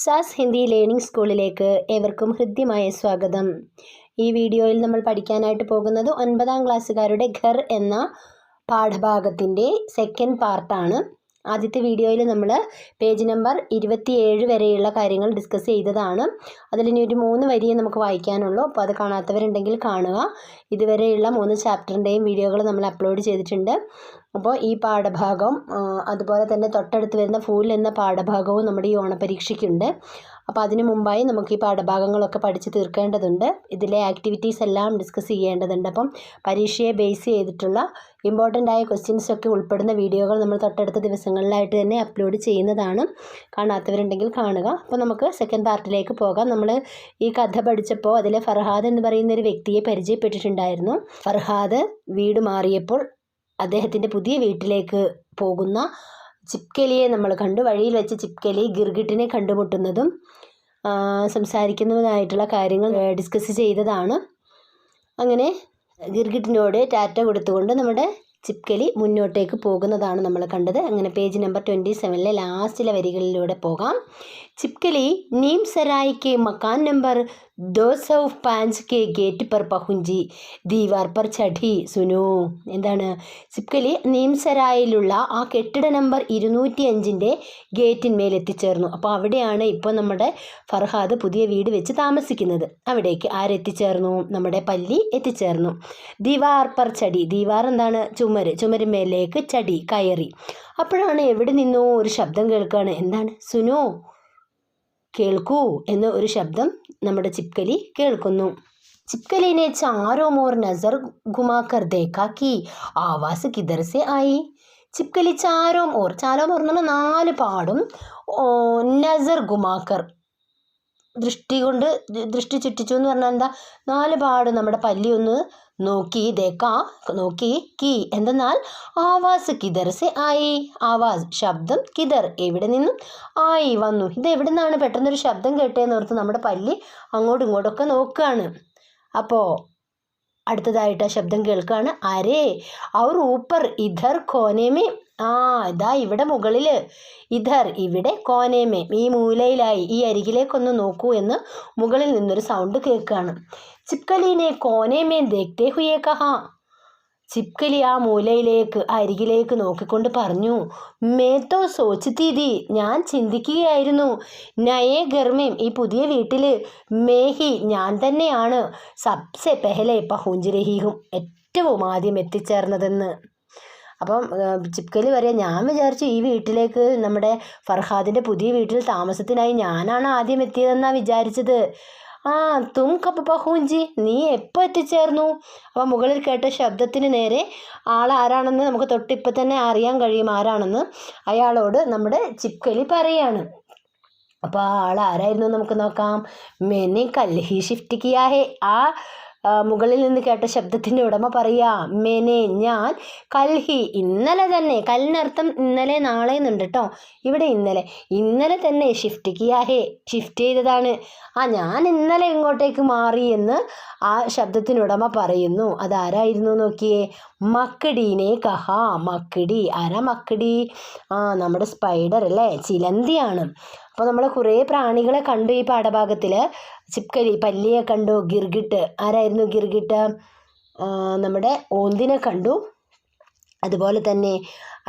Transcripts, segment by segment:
സാസ് Hindi learning സ്കൂളിലേക്ക് ഏവർക്കും ഹൃദ്യമായ സ്വാഗതം. ഈ വീഡിയോയിൽ നമ്മൾ പഠിക്കാനായിട്ട് പോകുന്നത് 9ാം ക്ലാസ്സുകാരുടെ ഘർ എന്ന പാഠഭാഗത്തിൻ്റെ സെക്കൻഡ് പാർട്ടാണ്. ആദ്യത്തെ വീഡിയോയിൽ നമ്മൾ പേജ് നമ്പർ 27 വരെയുള്ള കാര്യങ്ങൾ ഡിസ്കസ് ചെയ്തതാണ്. അതിലിനി ഒരു 3 വരിയെ നമുക്ക് വായിക്കാനുള്ളൂ. അപ്പോൾ അത് കാണാത്തവരുണ്ടെങ്കിൽ കാണുക. ഇതുവരെയുള്ള 3 ചാപ്റ്ററിൻ്റെയും വീഡിയോകൾ നമ്മൾ അപ്ലോഡ് ചെയ്തിട്ടുണ്ട്. അപ്പോൾ ഈ പാഠഭാഗം അതുപോലെ തന്നെ തൊട്ടടുത്ത് വരുന്ന ഫൂൽ എന്ന പാഠഭാഗവും നമ്മുടെ ഈ ഓണപരീക്ഷയ്ക്കുണ്ട്. അപ്പോൾ അതിന് മുമ്പായി നമുക്ക് ഈ പാഠഭാഗങ്ങളൊക്കെ പഠിച്ച് തീർക്കേണ്ടതുണ്ട്. ഇതിലെ ആക്ടിവിറ്റീസ് എല്ലാം ഡിസ്കസ് ചെയ്യേണ്ടതുണ്ട്. അപ്പം പരീക്ഷയെ ബേസ് ചെയ്തിട്ടുള്ള ഇമ്പോർട്ടൻ്റ് ആയ ക്വസ്റ്റ്യൻസൊക്കെ ഉൾപ്പെടുന്ന വീഡിയോകൾ നമ്മൾ തൊട്ടടുത്ത ദിവസങ്ങളിലായിട്ട് തന്നെ അപ്ലോഡ് ചെയ്യുന്നതാണ്. കാണാത്തവരുണ്ടെങ്കിൽ കാണുക. അപ്പോൾ നമുക്ക് സെക്കൻഡ് പാർട്ടിലേക്ക് പോകാം. നമ്മൾ ഈ കഥ പഠിച്ചപ്പോൾ അതിലെ ഫർഹാദ് എന്ന് പറയുന്ന ഒരു വ്യക്തിയെ പരിചയപ്പെട്ടിട്ടുണ്ടായിരുന്നു. ഫർഹാദ് വീട് മാറിയപ്പോൾ അദ്ദേഹത്തിൻ്റെ പുതിയ വീട്ടിലേക്ക് പോകുന്ന ചിപ്കലിയെ നമ്മൾ കണ്ടു. വഴിയിൽ വെച്ച് ചിപ്കലി ഗിർഗിട്ടിനെ കണ്ടുമുട്ടുന്നതും സംസാരിക്കുന്നതുമായിട്ടുള്ള കാര്യങ്ങൾ ഡിസ്കസ് ചെയ്തതാണ്. അങ്ങനെ ഗിർഗിട്ടിനോട് ടാറ്റ കൊടുത്തുകൊണ്ട് നമ്മുടെ ചിപ്കലി മുന്നോട്ടേക്ക് പോകുന്നതാണ് നമ്മൾ കണ്ടത്. അങ്ങനെ പേജ് നമ്പർ 27 ലാസ്റ്റിലെ വരികളിലൂടെ പോകാം. ചിപ്കലി നീം സരായ് के मकान नंबर 205 के गेट पर पहुंची दीवार पर चढ़ी सुनो. എന്താണ്? ചിപ്കലി നീംസരായിലുള്ള ആ കെട്ടിട നമ്പർ 205 ഗേറ്റിന്മേൽ എത്തിച്ചേർന്നു. അപ്പോൾ അവിടെയാണ് ഇപ്പോൾ നമ്മുടെ ഫർഹാദ് പുതിയ വീട് വെച്ച് താമസിക്കുന്നത്. അവിടേക്ക് ആരെത്തിച്ചേർന്നു? നമ്മുടെ പല്ലി എത്തിച്ചേർന്നു. ദീവാർ പർ ചടി. ദീവാർ എന്താണ്? ചുമരുമേലേക്ക് ചടി, കയറി. അപ്പോഴാണ് എവിടെ നിന്നോ ഒരു ശബ്ദം കേൾക്കുകയാണ്. എന്താണ്? സുനോ, കേൾക്കൂ എന്ന ഒരു ശബ്ദം നമ്മുടെ ചിപ്കലി കേൾക്കുന്നു. चिपकली ने चारों ओर नजर घुमाकर देखा कि आवाज किधर से आई. ചിപ്കലി ചാരോം ഓർ എന്ന് പറഞ്ഞാൽ 4 പാടും നസർ ഗുമാക്കർ ദൃഷ്ടി ചുറ്റിച്ചു എന്ന് പറഞ്ഞാൽ എന്താ? 4 പാടും നമ്മുടെ പല്ലി ഒന്ന് നോക്കി, നോക്കി കി എന്തെന്നാൽ ആവാസ് കിതർ സെ ആയി. ആവാസ് ശബ്ദം, കിതർ എവിടെ നിന്നും, ആയി വന്നു. ഇത് എവിടെ നിന്നാണ് പെട്ടെന്നൊരു ശബ്ദം കേട്ടേന്ന് ഓർത്ത് നമ്മുടെ പല്ലി അങ്ങോട്ടും ഇങ്ങോട്ടൊക്കെ നോക്കുകയാണ്. അപ്പോൾ അടുത്തതായിട്ട് ആ ശബ്ദം കേൾക്കുകയാണ്. അരേ ഔർ ഊപ്പർ ഇധർ കോനേമേ. ഇതാ ഇവിടെ മുകളിൽ, ഇധർ ഇവിടെ, കോനേമേ ഈ മൂലയിലായി, ഈ അരികിലേക്കൊന്ന് നോക്കൂ എന്ന് മുകളിൽ നിന്നൊരു സൗണ്ട് കേൾക്കുകയാണ്. ചിപ്കലിനെ കോനേമേ ദേഖ്തേ ഹുയേ കഹാ. ചിപ്കലി ആ മൂലയിലേക്ക്, അരികിലേക്ക് നോക്കിക്കൊണ്ട് പറഞ്ഞു, മേത്തോ സോച്ചിത്തീതി ഞാൻ ചിന്തിക്കുകയായിരുന്നു, നയേ ഗർമേം ഈ പുതിയ വീട്ടിൽ, മേഹി ഞാൻ തന്നെയാണ്, സബ്സെ പെഹലെ പഹുഞ്ച് രഹിഹും ഏറ്റവും ആദ്യം എത്തിച്ചേർന്നതെന്ന്. അപ്പം ചിപ്കലി പറയാം, ഞാൻ വിചാരിച്ചു ഈ വീട്ടിലേക്ക്, നമ്മുടെ ഫർഹാദിൻ്റെ പുതിയ വീട്ടിൽ താമസത്തിനായി ഞാനാണ് ആദ്യം എത്തിയതെന്നാണ് വിചാരിച്ചത്. തും കപ്പ് പഹൂഞ്ചി നീ എപ്പോൾ എത്തിച്ചേർന്നു? അപ്പം മുകളിൽ കേട്ട ശബ്ദത്തിന് നേരെ ആളാരാണെന്ന് നമുക്ക് തൊട്ടിപ്പോൾ തന്നെ അറിയാൻ കഴിയും ആരാണെന്ന്. അയാളോട് നമ്മുടെ ചിപ്കലി പറയാണ്. അപ്പോൾ ആ ആൾ ആരായിരുന്നു നമുക്ക് നോക്കാം. മെനെ കൽഹി ഷിഫ്റ്റ് കിയാ ഹേ. മുകളിൽ നിന്ന് കേട്ട ശബ്ദത്തിൻ്റെ ഉടമ പറയാ, മെനെ ഞാൻ, കൽഹി ഇന്നലെ തന്നെ, കലിനർത്ഥം ഇന്നലെ നാളെ എന്നുണ്ട് കേട്ടോ. ഇവിടെ ഇന്നലെ തന്നെ ഷിഫ്റ്റ് കിയാ ഹേ ഷിഫ്റ്റ് ചെയ്തതാണ്. ഞാൻ ഇന്നലെ ഇങ്ങോട്ടേക്ക് മാറി എന്ന് ആ ശബ്ദത്തിനുടമ പറയുന്നു. അതാരായിരുന്നു നോക്കിയേ? മക്കടീനെ കഹാ. മക്കടി ആരാ? മക്കടി നമ്മുടെ സ്പൈഡർ അല്ലേ, ചിലന്തിയാണ്. അപ്പോൾ നമ്മൾ കുറേ പ്രാണികളെ കണ്ടു ഈ പാഠഭാഗത്തിൽ. ചിപ്കലി പല്ലിയെ കണ്ടു. ഗിർഗിട്ട് ആരായിരുന്നു? ഗിർഗിട്ട് നമ്മുടെ ഓന്തിനെ കണ്ടു. അതുപോലെ തന്നെ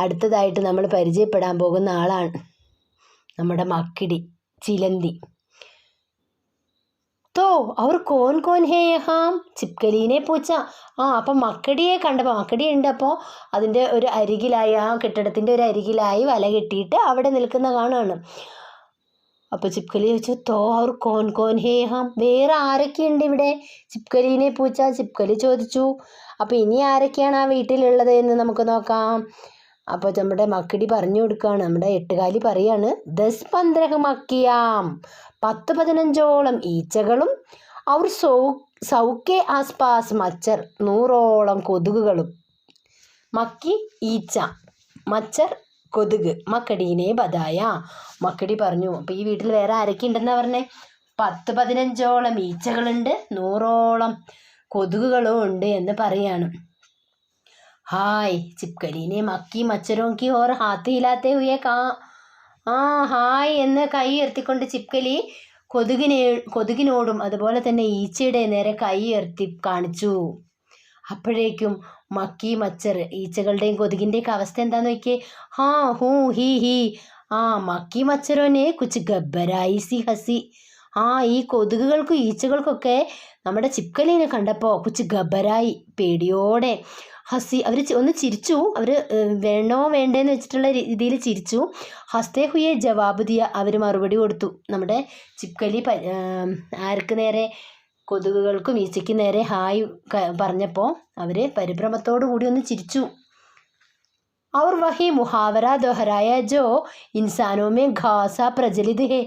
അടുത്തതായിട്ട് നമ്മൾ പരിചയപ്പെടാൻ പോകുന്ന ആളാണ് നമ്മുടെ മക്കിടി, ചിലന്തി. തോ അവർ കോൻ കോൻ ഹേ യഹാം. ചിപ്കലീനെ പൂച്ച. അപ്പം മക്കടിയെ കണ്ടപ്പോൾ, മക്കടി ഉണ്ട്, അപ്പോൾ അതിൻ്റെ ഒരു അരികിലായി, ആ കെട്ടിടത്തിൻ്റെ ഒരു അരികിലായി വല കെട്ടിയിട്ട് അവിടെ നിൽക്കുന്ന കാണുകയാണ്. അപ്പോൾ ചിപ്കലി ചോദിച്ചു, തോ അവർ കോൻ കോൻ ഹേ യഹാം, വേറെ ആരൊക്കെയുണ്ട് ഇവിടെ? ചിപ്കലീനെ പൂച്ച ചിപ്കലി ചോദിച്ചു. അപ്പോൾ ഇനി ആരൊക്കെയാണ് ആ വീട്ടിലുള്ളത് എന്ന് നമുക്ക് നോക്കാം. അപ്പോൾ നമ്മുടെ മക്കടി പറഞ്ഞു കൊടുക്കുകയാണ്, നമ്മുടെ എട്ടുകാലി പറയാണ്, 10-15 മക്കിയാം, 10-15ഓളം ഈച്ചകളും, അവർ സൗക്കെ ആസ്പാസ് മച്ചർ 100ഓളം കൊതുകുകളും. മക്കി ഈച്ച, മച്ചർ കൊതുക്. മക്കടീനെ ബതായ മക്കടി പറഞ്ഞു. അപ്പോൾ ഈ വീട്ടിൽ വേറെ ആരൊക്കെ ഉണ്ടെന്നാ പറഞ്ഞേ? 10-15ഓളം ഈച്ചകളുണ്ട്, 100ഓളം കൊതുകുകളും ഉണ്ട് എന്ന് പറയാണ്. ഹായ് ചിപ്കലീനെ മക്കി മച്ചരോं की और हाथ हिलाते हुए कहा. ആ ഹായ് എന്ന് കൈ ഉയർത്തിക്കൊണ്ട് ചിപ്കലി കൊതുകിനോടും അതുപോലെ തന്നെ ഈച്ചയുടെ നേരെ കൈ ഉയർത്തി കാണിച്ചു. അപ്പോഴേക്കും മക്കി മച്ചർ, ഈച്ചകളുടെയും കൊതുകിൻ്റെയൊക്കെ അവസ്ഥ എന്താന്ന് നോക്കിയേ. ഹാ ഹൂ ഹി ഹി. ആ മക്കി മച്ചരോനെ കുച്ച് ഗബ്ബരായി സി ഹസി. ആ ഈ കൊതുകുകൾക്കും ഈച്ചകൾക്കൊക്കെ നമ്മുടെ ചിപ്കലീനെ കണ്ടപ്പോൾ കുച്ച് ഗബ്ബരായി, പേടിയോടെ ഹസി, അവർ ഒന്ന് ചിരിച്ചു. അവർ വേണോ വേണ്ടേന്ന് വെച്ചിട്ടുള്ള രീതിയിൽ ചിരിച്ചു. ഹസ്തേ ഹുയെ ജവാബ് ദിയ, അവർ മറുപടി കൊടുത്തു. നമ്മുടെ ചിപ്കലി ആർക്ക് നേരെ, കൊതുകുകൾക്കും ഈച്ചയ്ക്കും നേരെ ഹായ് പറഞ്ഞപ്പോൾ അവർ പരിഭ്രമത്തോടു കൂടി ഒന്ന് ചിരിച്ചു. और वही मुहावरा दोहराया जो इंसानों में घासा प्रचलित है,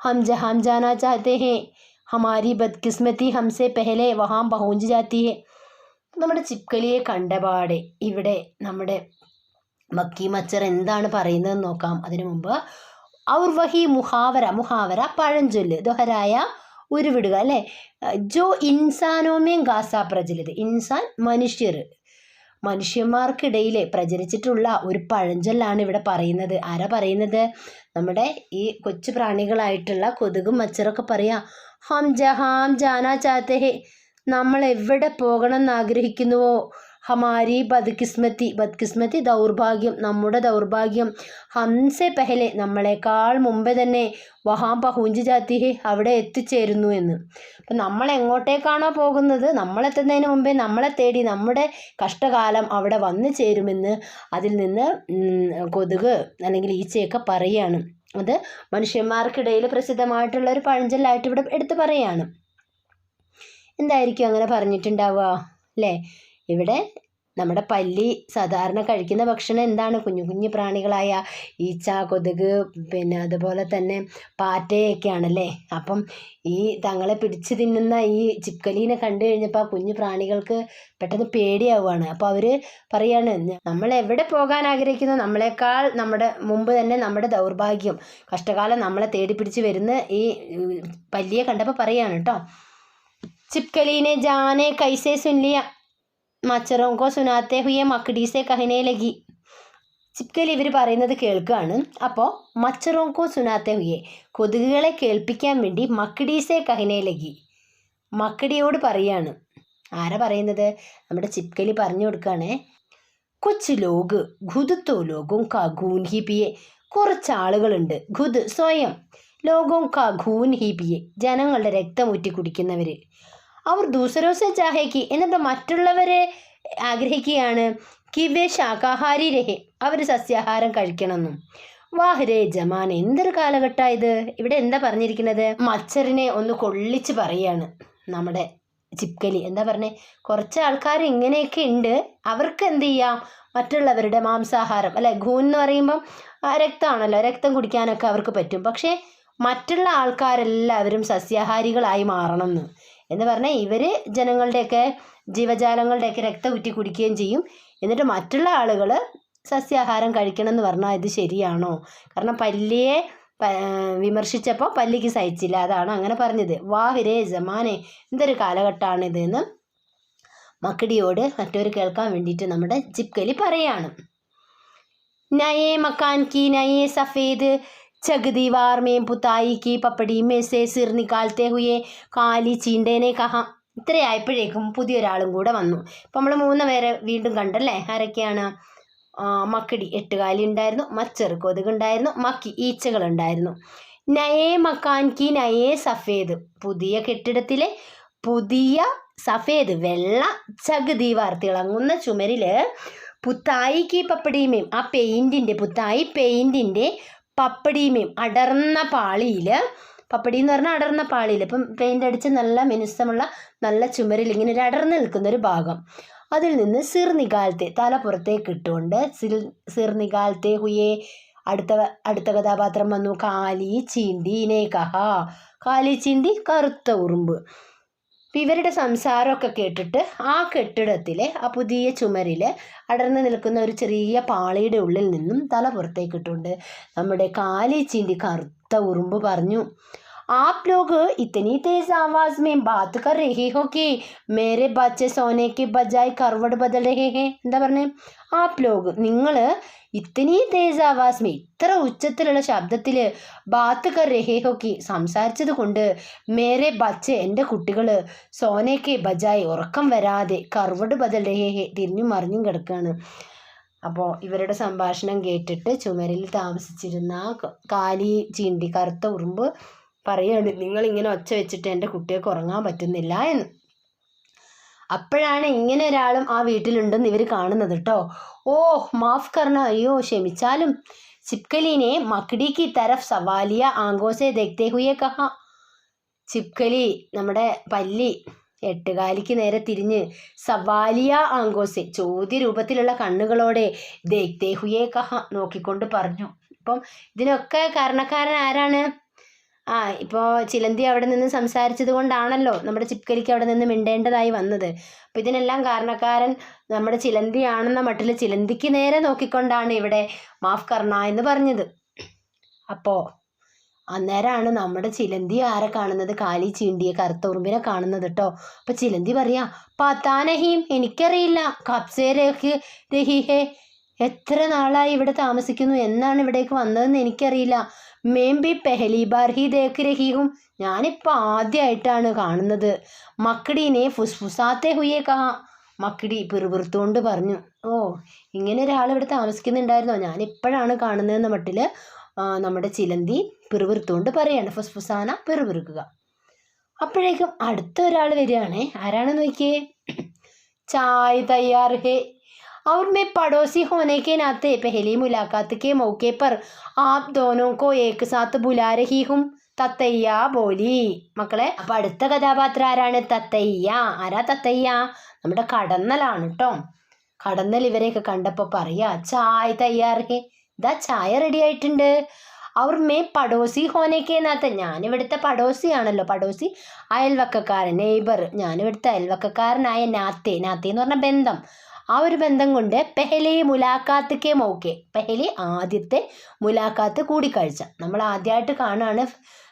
हम जहाँ जाना चाहते हैं हमारी बदकिस्मती हमसे पहले वहाँ पहुँच जाती है. നമ്മുടെ ചിപ്കലിയെ കണ്ടപാടെ ഇവിടെ നമ്മുടെ മക്കി മച്ചർ എന്താണ് പറയുന്നതെന്ന് നോക്കാം. അതിനു മുമ്പ് ഔർ വഹി മുഹാവര പഴഞ്ചൊല്ല്, ദോഹരായ ഉരുവിടുക അല്ലേ. ജോ ഇൻസാനോമേം ഗാസ പ്രചലിത്, ഇൻസാൻ മനുഷ്യന്മാർക്കിടയിൽ പ്രചരിച്ചിട്ടുള്ള ഒരു പഴഞ്ചൊല്ലാണ് ഇവിടെ പറയുന്നത്. ആരാ പറയുന്നത്? നമ്മുടെ ഈ കൊച്ചു പ്രാണികളായിട്ടുള്ള കൊതുകും മച്ചറൊക്കെ പറയാ. ഹം ജഹാം ജാനാ ചാത്തെ ഹെ, നമ്മൾ എവിടെ പോകണം എന്ന് ആഗ്രഹിക്കുന്നുവോ, ഹമാരി ബദ്കിസ്മത്തി ദൗർഭാഗ്യം, നമ്മുടെ ദൗർഭാഗ്യം, ഹംസെ പെഹലെ നമ്മളെക്കാൾ മുമ്പേ തന്നെ വഹാം പഹൂഞ്ച് ജാത്തി ഹെ, അവിടെ എത്തിച്ചേരുന്നു എന്ന്. അപ്പം നമ്മൾ എങ്ങോട്ടേക്കാണോ പോകുന്നത്, നമ്മളെത്തുന്നതിന് മുമ്പേ നമ്മളെ തേടി നമ്മുടെ കഷ്ടകാലം അവിടെ വന്നു ചേരുമെന്ന് അതിൽ നിന്ന് കൊതുക് അല്ലെങ്കിൽ ഈച്ചയൊക്കെ പറയുകയാണ്. അത് മനുഷ്യന്മാർക്കിടയിൽ പ്രസിദ്ധമായിട്ടുള്ള ഒരു പഴഞ്ചൊല്ലായിട്ട് ഇവിടെ എടുത്തു പറയുകയാണ്. എന്തായിരിക്കും അങ്ങനെ പറഞ്ഞിട്ടുണ്ടാവുക അല്ലേ? ഇവിടെ നമ്മുടെ പല്ലി സാധാരണ കഴിക്കുന്ന ഭക്ഷണം എന്താണ്? കുഞ്ഞു കുഞ്ഞു പ്രാണികളായ ഈച്ച, കൊതുക്, പിന്നെ അതുപോലെ തന്നെ പാറ്റയൊക്കെയാണല്ലേ. അപ്പം ഈ തങ്ങളെ പിടിച്ച് തിന്നുന്ന ഈ ചിപ്കലീനെ കണ്ടു കഴിഞ്ഞപ്പോൾ ആ കുഞ്ഞു പ്രാണികൾക്ക് പെട്ടെന്ന് പേടിയാവുകയാണ്. അപ്പോൾ അവർ പറയാണ്, നമ്മൾ എവിടെ പോകാൻ ആഗ്രഹിക്കുന്നു, നമ്മളെക്കാൾ നമ്മുടെ മുമ്പ് തന്നെ നമ്മുടെ ദൗർഭാഗ്യം, കഷ്ടകാലം നമ്മളെ തേടി പിടിച്ച് വരുന്ന ഈ പല്ലിയെ കണ്ടപ്പോൾ പറയാണ് കേട്ടോ. चिपकली ने जाने कैसे सुन लिया, മച്ചറോं को सुनाते हुए मकड़ी से कहने लगी. ചിപ്കലി ഇവർ പറയുന്നത് കേൾക്കുകയാണ്. അപ്പോൾ മച്ചറോങ്കോ സുനാത്തെ ഹുയെ, കൊതുകുകളെ കേൾപ്പിക്കാൻ വേണ്ടി മക്കടീസെ കഹനെ ലഗി, മക്കടിയോട് പറയാണ്. ആരാ പറയുന്നത്? നമ്മുടെ ചിപ്കലി പറഞ്ഞു കൊടുക്കുകയാണേ. കൊച്ചു ലോഗ് ഖുദ് ലോഗും കാ ഖൂൻ ഹി പിയെ, കുറച്ച് ആളുകളുണ്ട്, ഖുദ് സ്വയം, ലോഗോം കാ ഖൂൻ ഹി പിയെ ജനങ്ങളുടെ രക്തം ഊറ്റി കുടിക്കുന്നവർ. അവർ ദൂസരോസെ ചാഹേക്ക്, എന്നിട്ട് മറ്റുള്ളവരെ ആഗ്രഹിക്കുകയാണ്, കിവേ ശാകാഹാരി രഹെ, അവർ സസ്യാഹാരം കഴിക്കണമെന്നും. വാഹ്രേ ജമാൻ, എന്തൊരു കാലഘട്ടമായത്. ഇവിടെ എന്താ പറഞ്ഞിരിക്കുന്നത്? മച്ചറിനെ ഒന്ന് കൊള്ളിച്ച് പറയാണ് നമ്മുടെ ചിപ്കലി. എന്താ പറഞ്ഞേ? കുറച്ച് ആൾക്കാർ ഇങ്ങനെയൊക്കെ ഉണ്ട്, അവർക്ക് എന്ത് ചെയ്യാം, മറ്റുള്ളവരുടെ മാംസാഹാരം അല്ലെ, ഖൂൻ എന്ന് പറയുമ്പം രക്തമാണല്ലോ, രക്തം കുടിക്കാനൊക്കെ അവർക്ക് പറ്റും. പക്ഷേ മറ്റുള്ള ആൾക്കാരെല്ലാവരും സസ്യാഹാരികളായി മാറണം എന്ന് പറഞ്ഞാൽ ഇവർ ജനങ്ങളുടെയൊക്കെ ജീവജാലങ്ങളുടെയൊക്കെ രക്തം ഊറ്റി കുടിക്കുകയും ചെയ്യും. എന്നിട്ട് മറ്റുള്ള ആളുകൾ സസ്യാഹാരം കഴിക്കണം എന്ന് പറഞ്ഞാൽ ഇത് ശരിയാണോ? കാരണം പല്ലിയെ വിമർശിച്ചപ്പോൾ പല്ലിക്ക് സഹിച്ചില്ല, അതാണ് അങ്ങനെ പറഞ്ഞത്. വാഹിരേ ജമാനെ, എന്തൊരു കാലഘട്ടമാണിത് എന്ന് മക്കടിയോട് മറ്റവർ കേൾക്കാൻ വേണ്ടിയിട്ട് നമ്മുടെ ചിപ്കലി പറയാണ്. നയേ മക്കാൻ കി നയേ സഫേദ് छग दीवार में पुताई की पपड़ी में से सिर निकालते हुए കാലി ചീണ്ടേനെ കഹ. ഇത്രയായപ്പോഴേക്കും പുതിയൊരാളും കൂടെ വന്നു. ഇപ്പം നമ്മൾ 3 പേരെ വീണ്ടും കണ്ടല്ലേ. ആരൊക്കെയാണ്? മക്കടി 8 കാലി ഉണ്ടായിരുന്നു, മച്ചർ കൊതുകുണ്ടായിരുന്നു, മക്കി ഈച്ചകളുണ്ടായിരുന്നു. നയേ മക്കാൻ കി നയേ സഫേദ്, പുതിയ കെട്ടിടത്തിലെ പുതിയ സഫേദ് വെള്ള, ചഗ് ദീവാർ തിളങ്ങുന്ന ചുമരില്, പുത്തായി കി പപ്പടിമേം, ആ പെയിൻറ്റിൻ്റെ പുത്തായി പെയിൻറ്റിൻ്റെ, പപ്പടിമേം അടർന്ന പാളിയിൽ, പപ്പടി എന്ന് പറഞ്ഞാൽ അടർന്ന പാളിയിൽ, ഇപ്പം പെയിൻ്റ് അടിച്ച് നല്ല മിനുസമുള്ള നല്ല ചുമരിൽ ഇങ്ങനെ ഒരു അടർന്ന് നിൽക്കുന്നൊരു ഭാഗം, അതിൽ നിന്ന് സിർ നികാലത്തെ തല പുറത്തേക്ക് ഇട്ടുകൊണ്ട് സിർ നികാലത്തെ ഹുയെ, അടുത്ത കഥാപാത്രം വന്നു. കാലി ചീണ്ടീനെ കഹ, കാലി ചീണ്ടി കറുത്ത ഉറുമ്പ്. ഇവരുടെ സംസാരമൊക്കെ കേട്ടിട്ട് ആ കെട്ടിടത്തിലെ ആ പുതിയ ചുമരിൽ അടർന്നു നിൽക്കുന്ന ഒരു ചെറിയ പാളിയുടെ ഉള്ളിൽ നിന്നും തല പുറത്തേക്കിട്ടുണ്ട് നമ്മുടെ കാലി ചീണ്ടി കറുത്ത ഉറുമ്പ് പറഞ്ഞു, आप लोग इतनी तेज आवाज में बात कर रहे हो कि मेरे बच्चे सोने के बजाय करवट बदल रहे हैं. എന്താ പറഞ്ഞേ? ആപ് ലോഗ്, നിങ്ങൾ ഇത്തനി തേസ് ആവാസ് മേ, ഇത്ര ഉച്ചത്തിലുള്ള ശബ്ദത്തിൽ ബാത്ത് കർ രഹേ ഹോ കി, സംസാരിച്ചത് കൊണ്ട് മേരെ ബച്ചെ, എൻ്റെ കുട്ടികൾ സോനയ്ക്ക് ബജായ്, ഉറക്കം വരാതെ, കർവട് ബദൽ രഹേ ഹേ, തിരിഞ്ഞും മറിഞ്ഞും കിടക്കുകയാണ്. അപ്പോൾ ഇവരുടെ സംഭാഷണം കേട്ടിട്ട് ചുമരിൽ താമസിച്ചിരുന്ന കാലി ചീണ്ടി, കറുത്ത ഉറുമ്പ് പറയാണ്, നിങ്ങളിങ്ങനെ ഒച്ച വെച്ചിട്ട് എൻ്റെ കുട്ടികൾക്ക് ഉറങ്ങാൻ പറ്റുന്നില്ല എന്ന്. അപ്പോഴാണ് ഇങ്ങനെ ഒരാളും ആ വീട്ടിലുണ്ടെന്ന് ഇവർ കാണുന്നത് കേട്ടോ. ഓ മാഫ് കർണ, അയ്യോ ക്ഷമിച്ചാലും. ചിപ്കലിനെ മക്ഡി കി തരഫ് സവാലിയ ആങ്കോസെ ദേഖ്തേ ഹുയെ കഹ. ചിപ്കലി, നമ്മുടെ പല്ലി, എട്ടുകാലിക്ക് നേരെ തിരിഞ്ഞ് സവാലിയ ആങ്കോസെ, ചോദ്യ രൂപത്തിലുള്ള കണ്ണുകളോടെ ദേഖ്തേ ഹുയെ കഹ, നോക്കിക്കൊണ്ട് പറഞ്ഞു. ഇപ്പം ഇതിനൊക്കെ കാരണക്കാരൻ ആരാണ്? ഇപ്പോൾ ചിലന്തി അവിടെ നിന്ന് സംസാരിച്ചത് കൊണ്ടാണല്ലോ നമ്മുടെ ചിപ്കലിക്ക് അവിടെ നിന്ന് മിണ്ടേണ്ടതായി വന്നത്. അപ്പോൾ ഇതിനെല്ലാം കാരണക്കാരൻ നമ്മുടെ ചിലന്തിയാണെന്ന മട്ടിൽ ചിലന്തിക്ക് നേരെ നോക്കിക്കൊണ്ടാണ് ഇവിടെ മാഫ് കർണ എന്ന് പറഞ്ഞത്. അപ്പോൾ അന്നേരമാണ് നമ്മുടെ ചിലന്തി ആരെ കാണുന്നത്? കാലി ചീണ്ടിയ കറുത്ത ഉറുമ്പിനെ കാണുന്നത് കേട്ടോ. അപ്പോൾ ചിലന്തി പറയാ, പത്താനഹീം, എനിക്കറിയില്ല. കബ്സേ രഹിഹേ, എത്ര നാളായി ഇവിടെ താമസിക്കുന്നു, എന്നാണ് ഇവിടേക്ക് വന്നതെന്ന് എനിക്കറിയില്ല. മേം ബി പെഹലി ബാർ ഹി ദേഖ് രഹിഹും, ഞാനിപ്പോൾ ആദ്യമായിട്ടാണ് കാണുന്നത്. മക്കടീനെ ഫുസ്ഫുസാത്തെ ഹുയേ കഹ, മക്കടി പിറുപിറുത്തുകൊണ്ട് പറഞ്ഞു. ഓ, ഇങ്ങനെ ഒരാൾ ഇവിടെ താമസിക്കുന്നുണ്ടായിരുന്നോ, ഞാനിപ്പോഴാണ് കാണുന്നതെന്ന മട്ടിൽ നമ്മുടെ ചിലന്തി പിറുപിറുത്തുകൊണ്ട് പറയാണ്. ഫുസ്ഫുസാന, പിറുപിറുക്കുക. അപ്പോഴേക്കും അടുത്ത ഒരാൾ വരികയാണേ. ആരാണെന്ന് നോക്കിയേ? ചായ് തയ്യാർ ഹേ. और मैं पड़ोसी होने के नाते पहली मुलाकात के मौके पर आप दोनों को एक साथ बुला रही हूँ, തത്തയ്യ ബോലി. മക്കളെ, അപ്പം അടുത്ത കഥാപാത്രം ആരാണ്? തത്തയ്യ. ആരാ തത്തയ്യ? നമ്മുടെ കടന്നലാണ് കേട്ടോ. കടന്നൽ ഇവരെയൊക്കെ കണ്ടപ്പോൾ പറയാ, ചായ് തയ്യാർ ഹേ, ഇതാ ചായ റെഡി ആയിട്ടുണ്ട്. അവർ മേ പടോസി ഹോനേക്കെ നാത്ത്, ഞാനിവിടുത്തെ പടോസിയാണല്ലോ. പടോസി അയൽവക്കക്കാരൻ, നെയ്ബർ, ഞാനിവിടുത്തെ അയൽവക്കക്കാരനായ നാത്തെ. നാത്തെ എന്ന് പറഞ്ഞ ബന്ധം. ആ ഒരു ബന്ധം കൊണ്ട് പെഹലി മുലാഖാത്ത് കെ മൗക്കെ, പെഹലി ആദ്യത്തെ, മുലാഖാത്ത് കൂടിക്കാഴ്ച. നമ്മൾ ആദ്യമായിട്ട് കാണുകയാണ്.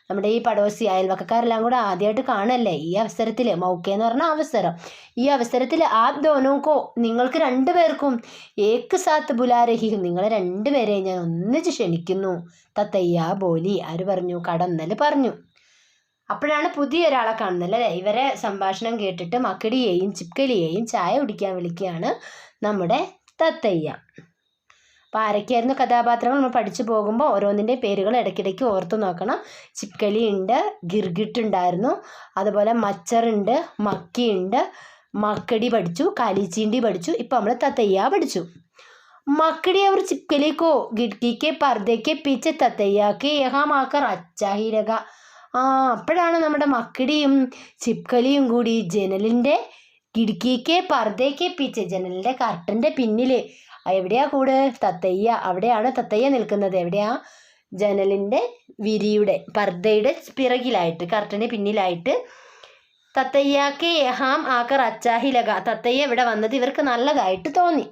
നമ്മുടെ ഈ പടോസി അയൽവക്കക്കാരെല്ലാം കൂടെ ആദ്യമായിട്ട് കാണല്ലേ ഈ അവസരത്തിൽ. മൗക്കെ എന്ന് പറഞ്ഞ അവസരം. ഈ അവസരത്തിൽ ആപ് ദോനോക്കോ, നിങ്ങൾക്ക് രണ്ടുപേർക്കും, ഏക്ക് സാത്ത് ബുലാരഹിയും, നിങ്ങളെ രണ്ടുപേരെയും ഞാൻ ഒന്നിച്ച് ക്ഷണിക്കുന്നു. തത്തയ്യ ബോലി. ആര് പറഞ്ഞു? കടന്നൽ പറഞ്ഞു. അപ്പോഴാണ് പുതിയ ഒരാളെ കാണുന്നത് അല്ലേ. ഇവരെ സംഭാഷണം കേട്ടിട്ട് മക്കടിയെയും ചിപ്കലിയെയും ചായ കുടിക്കാൻ വിളിക്കുകയാണ് നമ്മുടെ തത്തയ്യ. അപ്പോൾ ആരൊക്കെയായിരുന്നു കഥാപാത്രങ്ങൾ നമ്മൾ പഠിച്ചു പോകുമ്പോൾ ഓരോന്നിൻ്റെ പേരുകൾ ഇടയ്ക്കിടയ്ക്ക് ഓർത്ത് നോക്കണം. ചിപ്കലി ഉണ്ട്, ഗിർഗിട്ട് ഉണ്ടായിരുന്നു, അതുപോലെ മച്ചറുണ്ട്, മക്കിയുണ്ട്, മക്കടി പഠിച്ചു, കാലിച്ചീണ്ടി പഠിച്ചു. ഇപ്പോൾ നമ്മൾ തത്തയ്യ പഠിച്ചു. मकड़ी और चिपकली को खिड़की के पर्दे के पीछे ततैया के यहाँ आकर अच्छा ही लगा. അപ്പോഴാണ് നമ്മുടെ മക്കടിയും ചിപ്കലിയും കൂടി ജനലിൻ്റെ കിടക്കിക്ക് പർദ്ദയ്ക്ക് പിച്ച്, ജനലിൻ്റെ കർട്ടൻ്റെ പിന്നിൽ, എവിടെയാ കൂട്? തത്തയ്യ. അവിടെയാണ് തത്തയ്യ നിൽക്കുന്നത്. എവിടെയാ? ജനലിൻ്റെ വിരിയുടെ പർദ്ദയുടെ പിറകിലായിട്ട്, കർട്ടൻ്റെ പിന്നിലായിട്ട്. തത്തയ്യാക്ക് യഹാം ആക്കർ അച്ചാഹി ലഗ, തത്തയ്യ ഇവിടെ വന്നത് ഇവർക്ക് നല്ലതായിട്ട് തോന്നി.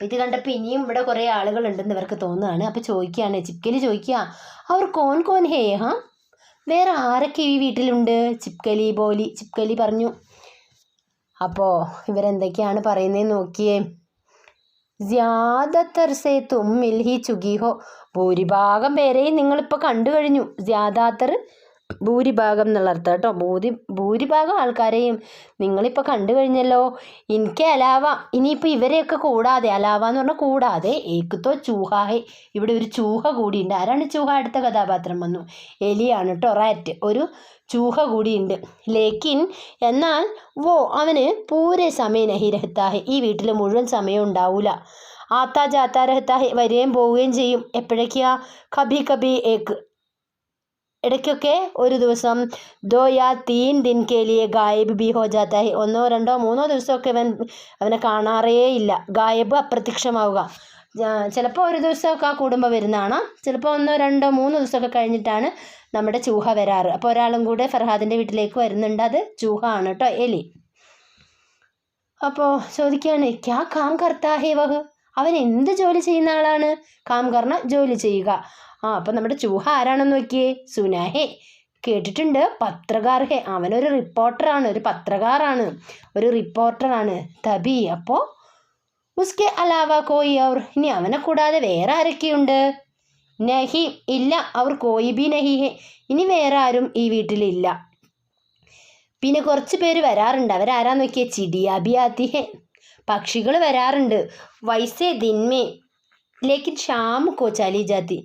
ഇത് കണ്ടപ്പോൾ ഇനിയും ഇവിടെ കുറേ ആളുകളുണ്ടെന്ന് ഇവർക്ക് തോന്നുകയാണ്. അപ്പോൾ ചോദിക്കുകയാണ്, ചിപ്കലി ചോദിക്കുക, അവർ കോൻ കോൻ ഹേ ഹാ, വേറെ ആരൊക്കെ ഈ വീട്ടിലുണ്ട്? ചിപ്കലി ബോലി. ചിപ്കലി പറഞ്ഞു. അപ്പോൾ ഇവരെന്തൊക്കെയാണ് പറയുന്നതെന്ന് നോക്കിയേ. ജ്യാദത്തർ സേ തും മിൽ ഹി ചുഗി ഹോ, ഭൂരിഭാഗം പേരെയും നിങ്ങളിപ്പോൾ കണ്ടു കഴിഞ്ഞു. ജ്യാദാത്തർ ഭൂരിഭാഗം എന്നുള്ള അർത്ഥം കേട്ടോ. ഭൂരിഭാഗം ആൾക്കാരെയും നിങ്ങളിപ്പോൾ കണ്ടു കഴിഞ്ഞല്ലോ. എനിക്ക് അലാവ, ഇനിയിപ്പോൾ ഇവരെയൊക്കെ കൂടാതെ, അലാവ എന്ന് പറഞ്ഞാൽ കൂടാതെ, ഏക്കത്തോ ചൂഹാഹെ, ഇവിടെ ഒരു ചൂഹ കൂടിയുണ്ട്. ആരാണ് ചൂഹ? അടുത്ത കഥാപാത്രം വന്നു. എലിയാണ് കേട്ടോ, റാറ്റ്. ഒരു ചൂഹ കൂടിയുണ്ട്. ലേക്കിൻ, എന്നാൽ വോ, അവന് പൂരെ സമയം നഹി രഹത്താഹെ, ഈ വീട്ടിൽ മുഴുവൻ സമയം ഉണ്ടാവില്ല. ആത്താ ജാത്താ രഹത്താഹെ, വരികയും പോവുകയും ചെയ്യും. എപ്പോഴൊക്കെയാ? കഭി കഭി ഏക്ക്, ഇടയ്ക്കൊക്കെ ഒരു ദിവസം. ദോ യാ തീൻ ദിൻ കെ ലിയെ ഗായബ് ബി ഹോ ജാത്താ ഹെ, 1 2 3 ദിവസമൊക്കെ അവനെ കാണാറേ ഇല്ല. ഗായബ്, അപ്രത്യക്ഷമാവുക. ചിലപ്പോൾ ഒരു ദിവസമൊക്കെ ആ കുടുംബം വരുന്നതാണ്, ചിലപ്പോൾ 1 2 3 ദിവസമൊക്കെ കഴിഞ്ഞിട്ടാണ് നമ്മുടെ ചൂഹ വരാറ്. അപ്പോൾ ഒരാളും കൂടെ ഫർഹാദിൻ്റെ വീട്ടിലേക്ക് വരുന്നുണ്ട്. അത് ചൂഹ ആണ് കേട്ടോ, എലി. അപ്പോൾ ചോദിക്കുകയാണ്, ക്യാ കാം കർത്താ ഹേ വഹ്, അവൻ എന്ത് ജോലി ചെയ്യുന്ന ആളാണ്? കാം കർണ, ജോലി ചെയ്യുക. അപ്പം നമ്മുടെ ചൂഹ ആരാണെന്ന് നോക്കിയേ. സുനാഹെ, കേട്ടിട്ടുണ്ട്. പത്രകാർ ഹെ, അവനൊരു റിപ്പോർട്ടറാണ്, ഒരു പത്രകാരാണ്, ഒരു റിപ്പോർട്ടറാണ്. തബി, അപ്പോൾ ഉസ്കെ അലാവ കോയി ഔർ, ഇനി അവനെ കൂടാതെ വേറെ ആരൊക്കെയുണ്ട്? നഹി, ഇല്ല. അവർ കോയി ബി നഹി ഹെ, ഇനി വേറെ ആരും ഈ വീട്ടിലില്ല. പിന്നെ കുറച്ച് പേര് വരാറുണ്ട്. അവരാരാന്ന് നോക്കിയേ. ചിടിയാ ബി ആത്തി ഹെ, പക്ഷികൾ വരാറുണ്ട്. വൈസേ ദിൻമേ ലേക്കിൻ ഷാം കോ ചലി ജാത്തി,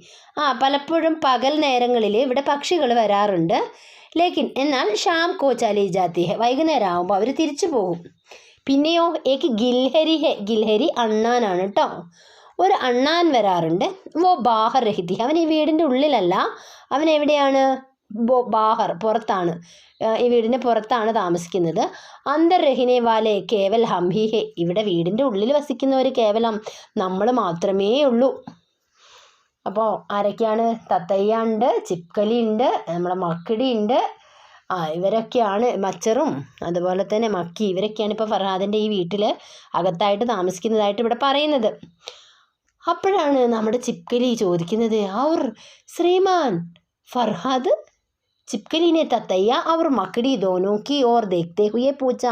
പലപ്പോഴും പകൽ നേരങ്ങളിൽ ഇവിടെ പക്ഷികൾ വരാറുണ്ട്. ലേക്കിൻ, എന്നാൽ ഷാം കോ ചലി ജാത്തി ഹെ, വൈകുന്നേരം ആകുമ്പോൾ അവർ തിരിച്ചു പോകും. പിന്നെയോ ഏക്ക് ഗിൽഹരി ഹെ, ഗിൽഹരി അണ്ണാനാണ് കേട്ടോ. ഒരു അണ്ണാൻ വരാറുണ്ട്. വോ ബാഹർ രഹിതി, അവൻ ഈ വീടിൻ്റെ ഉള്ളിലല്ല, അവൻ എവിടെയാണ്? ബാഹർ, പുറത്താണ്. ഈ വീടിൻ്റെ പുറത്താണ് താമസിക്കുന്നത്. അന്തർ രഹിനെ വാലെ കേവൽ ഹം ഹി ഹെ, ഇവിടെ വീടിൻ്റെ ഉള്ളിൽ വസിക്കുന്നവർ കേവലം നമ്മൾ മാത്രമേ ഉള്ളൂ. അപ്പോൾ ആരൊക്കെയാണ്? തത്തയ്യ ഉണ്ട്, ചിപ്കലി ഉണ്ട്, നമ്മുടെ മക്കിടി ഉണ്ട്. ഇവരൊക്കെയാണ്, മച്ചറും അതുപോലെ തന്നെ മക്കി, ഇവരൊക്കെയാണ് ഇപ്പോൾ ഫർഹാദിൻ്റെ ഈ വീട്ടിൽ അകത്തായിട്ട് താമസിക്കുന്നതായിട്ട് ഇവിടെ പറയുന്നത്. അപ്പോഴാണ് നമ്മുടെ ചിപ്കലി ചോദിക്കുന്നത്, ഔർ ശ്രീമാൻ ഫർഹാദ്? ചിപ്കലിനെ തത്തയ്യ അവർ മക്കിടി ദോനോ കി ഓർ ദേഖ്തേ ഹുയെ പൂച്ച.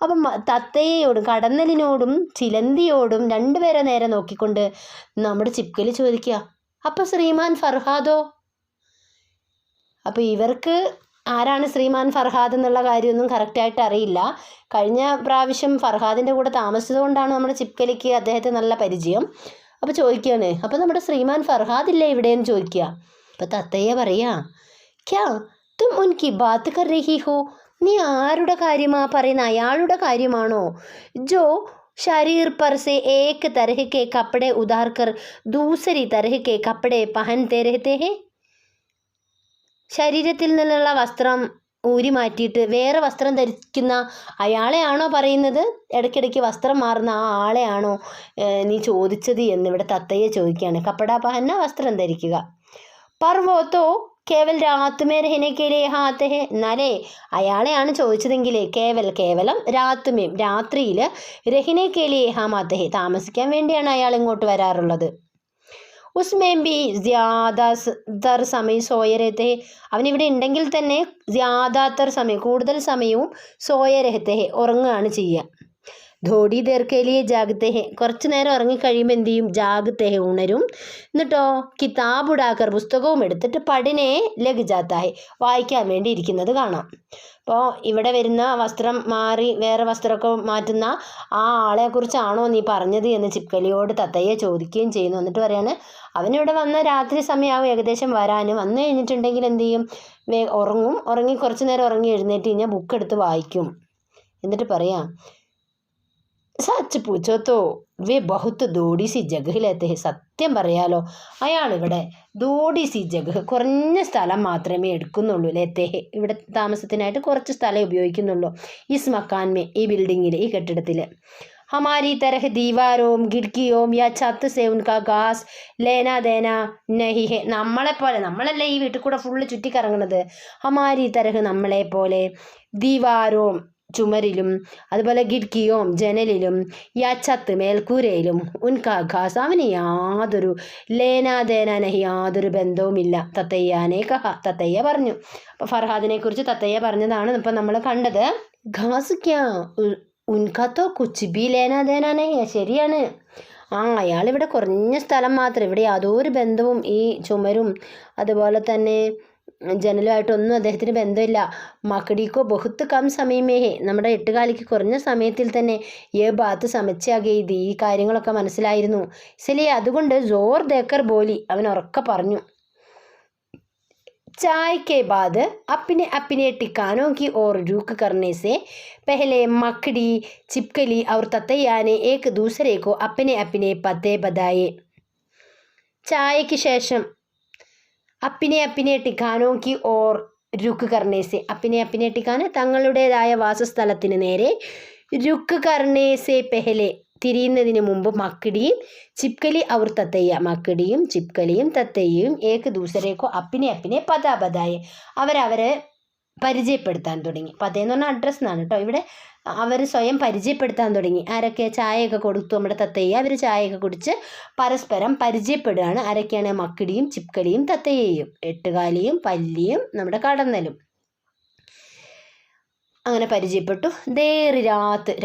അപ്പം തത്തയ്യയോടും കടന്നലിനോടും ചിലന്തിയോടും രണ്ടുപേരെ നേരെ നോക്കിക്കൊണ്ട് നമ്മുടെ ചിപ്കലി ചോദിക്കുക, അപ്പം ശ്രീമാൻ ഫർഹാദോ? അപ്പോൾ ഇവർക്ക് ആരാണ് ശ്രീമാൻ ഫർഹാദ് എന്നുള്ള കാര്യമൊന്നും കറക്റ്റായിട്ട് അറിയില്ല. കഴിഞ്ഞ പ്രാവശ്യം ഫർഹാദിൻ്റെ കൂടെ താമസിച്ചത് കൊണ്ടാണ് നമ്മുടെ ചിപ്കലിക്ക് അദ്ദേഹത്തെ നല്ല പരിചയം. അപ്പോൾ ചോദിക്കുകയാണ്, അപ്പോൾ നമ്മുടെ ശ്രീമാൻ ഫർഹാദ് ഇല്ലേ ഇവിടെയെന്ന് ചോദിക്കുക. അപ്പോൾ തത്തയ്യ പറയാ, ക്യാ തും ഉൻകി ബാത്ത് കർ രഹി ഹോ, നീ ആരുടെ കാര്യമാ പറയുന്ന? അയാളുടെ കാര്യമാണോ? ജോ शरीर पर से एक तरह के कपड़े उतार कर दूसरी तरह के कपड़े पहनते रहते हैं. ശരീരത്തിൽ നിന്നുള്ള വസ്ത്രം ഊരി മാറ്റിയിട്ട് വേറെ വസ്ത്രം ധരിക്കുന്ന അയാളെയാണോ പറയുന്നത്? ഇടയ്ക്കിടയ്ക്ക് വസ്ത്രം മാറുന്ന ആ ആളെയാണോ നീ ചോദിച്ചത് എന്നിവിടെ തത്തയ്യ ചോദിക്കുകയാണ്. കപ്പട പഹന്ന, വസ്ത്രം ധരിക്കുക. പർവോത്തോ കേവൽ രാത്തുമേ രഹനേക്കേലേ ഹാത്തെ ഹെ, എന്നാലേ അയാളെയാണ് ചോദിച്ചതെങ്കിൽ കേവലം രാത്തുമേം, രാത്രിയിൽ രഹിനേക്കേലേ ഹാമാത്തെ ഹെ, താമസിക്കാൻ വേണ്ടിയാണ് അയാൾ ഇങ്ങോട്ട് വരാറുള്ളത്. ഉസ്മേം ബി ജ്യാദാതർ സമയം സോയരഹത്തെ, അവനിവിടെ ഉണ്ടെങ്കിൽ തന്നെ ജ്യാദാതർ സമയം, കൂടുതൽ സമയവും സോയരഹത്തെ ഹെ, ഉറങ്ങുകയാണ് ചെയ്യുക. ധോടി ദേർക്കേലിയെ ജാഗത്തെ ഹെ, കുറച്ച് നേരം ഉറങ്ങിക്കഴിയുമ്പോൾ എന്ത് ചെയ്യും? ജാഗത്തെ ഹെ, ഉണരും. എന്നിട്ടോ കിതാബ് ഉടാക്കർ, പുസ്തകവും എടുത്തിട്ട് പഠിനെ ലഗ് ജാത്താ ഹെ, വായിക്കാൻ വേണ്ടി ഇരിക്കുന്നത് കാണാം. അപ്പോൾ ഇവിടെ വരുന്ന വസ്ത്രം മാറി വേറെ വസ്ത്രമൊക്കെ മാറ്റുന്ന ആ ആളെക്കുറിച്ചാണോ നീ പറഞ്ഞത് എന്ന് ചിപ്കലിയോട് തത്തയ്യ ചോദിക്കുകയും ചെയ്യുന്നു. എന്നിട്ട് പറയാണ്, അവനിവിടെ വന്ന രാത്രി സമയമാവും ഏകദേശം വരാൻ. വന്നു കഴിഞ്ഞിട്ടുണ്ടെങ്കിൽ എന്ത് ചെയ്യും? ഉറങ്ങി കുറച്ച് നേരം ഉറങ്ങി എഴുന്നേറ്റ് കഴിഞ്ഞാൽ ബുക്ക് എടുത്ത് വായിക്കും. എന്നിട്ട് പറയാം, സച്ച് പൂച്ചോത്തോ വേ ബഹുത്ത് ദോടി സി ജഗഹിലെത്തെ, സത്യം പറയാലോ അയാളിവിടെ ദോടി സി ജഗഹ്, കുറഞ്ഞ സ്ഥലം മാത്രമേ എടുക്കുന്നുള്ളൂ. ലേത്തേഹെ, ഇവിടെ താമസത്തിനായിട്ട് കുറച്ച് സ്ഥലം ഉപയോഗിക്കുന്നുള്ളൂ. ഇസ് മക്കാൻമേ, ഈ ബിൽഡിങ്ങിൽ, ഈ കെട്ടിടത്തിൽ. ഹമാരി തരഹ് ദീവാരോം ഖിഡ്കിയോം യാ ഛത്ത് സേ ഉൻകാ ഗാസ് ലേന ദേന നഹി ഹെ, നമ്മളെപ്പോലെ, നമ്മളല്ലേ ഈ വീട്ടിൽ കൂടെ ഫുള്ള് ചുറ്റിക്കറങ്ങുന്നത്. ഹമാരി തരഹ്, നമ്മളെപ്പോലെ, ദീവാരോം ചുമരിലും, അതുപോലെ ഗിഡ്കിയോം ജനലിലും, യാ ഛത്ത് മേൽക്കൂരയിലും, ഉൻകാ ഘാസ് അവന് യാതൊരു ലേനാദേന നഹി, യാതൊരു ബന്ധവുമില്ല. തത്തയ്യാനെ കഹ, തത്തയ്യ പറഞ്ഞു. അപ്പോൾ ഫർഹാദിനെ കുറിച്ച് തത്തയ്യ പറഞ്ഞതാണ് ഇപ്പം നമ്മൾ കണ്ടത്. ഘാസ് ക്യാ ഉൻകാത്തോ കുച്ച് ബി ലേനാദേന നഹി, ശരിയാണ്. അയാളിവിടെ കുറഞ്ഞ സ്ഥലം മാത്രം, ഇവിടെ യാതൊരു ബന്ധവും ഈ ചുമരും അതുപോലെ തന്നെ ജനലുമായിട്ടൊന്നും അദ്ദേഹത്തിന് ബന്ധമില്ല. മക്കടിക്കോ ബഹുത്ത് കം സമയമേ ഹെ, നമ്മുടെ എട്ടുകാലിക്ക് കുറഞ്ഞ സമയത്തിൽ തന്നെ ഏ ബാത്ത് സമച്ചാകെയ്ത്, ഈ കാര്യങ്ങളൊക്കെ മനസ്സിലായിരുന്നു. ഇസലിയെ, അതുകൊണ്ട് ജോർ ദേക്കർ ബോലി, അവൻ ഉറക്കെ പറഞ്ഞു. चाय के बाद अपने अपने ठिकानों की ओर रुख करने से पहले मकड़ी, छिपकली और ततैया ने एक दूसरे को अपने अपने पते बताए. ചായയ്ക്ക് ശേഷം അപ്പിനെ അപ്പിനെ ടിക്കാനോ കി ഓർ രുക്ക് കർണേസെ, അപ്പിനെ അപ്പിനെ ടിക്കാന് തങ്ങളുടേതായ വാസസ്ഥലത്തിന് നേരെ, രുക്ക് കർണേസെ പെഹലെ തിരിയുന്നതിന് മുമ്പ് മക്കിടിയും ചിപ്കലി അവർ തത്തയ്യ, മക്കിടിയും ചിപ്കലിയും തത്തയ്യയും ഏക്ക് ദൂസരേക്കോ അപ്പിനെ അപ്പിനെ പതാപതായെ, അവരവരെ പരിചയപ്പെടുത്താൻ തുടങ്ങി. പതേ എന്ന് പറഞ്ഞാൽ അഡ്രസ്സ് എന്നാണ് കേട്ടോ. ഇവിടെ അവർ സ്വയം പരിചയപ്പെടുത്താൻ തുടങ്ങി. ആരൊക്കെ? ചായയൊക്കെ കൊടുത്തു നമ്മുടെ തത്തയെ. അവർ ചായയൊക്കെ കുടിച്ച് പരസ്പരം പരിചയപ്പെടുകയാണ്. ആരൊക്കെയാണ്? മക്കിടിയും ചിപ്കലിയും തത്തയെയും, എട്ടുകാലിയും പല്ലിയും നമ്മുടെ കടന്നലും. അങ്ങനെ പരിചയപ്പെട്ടു.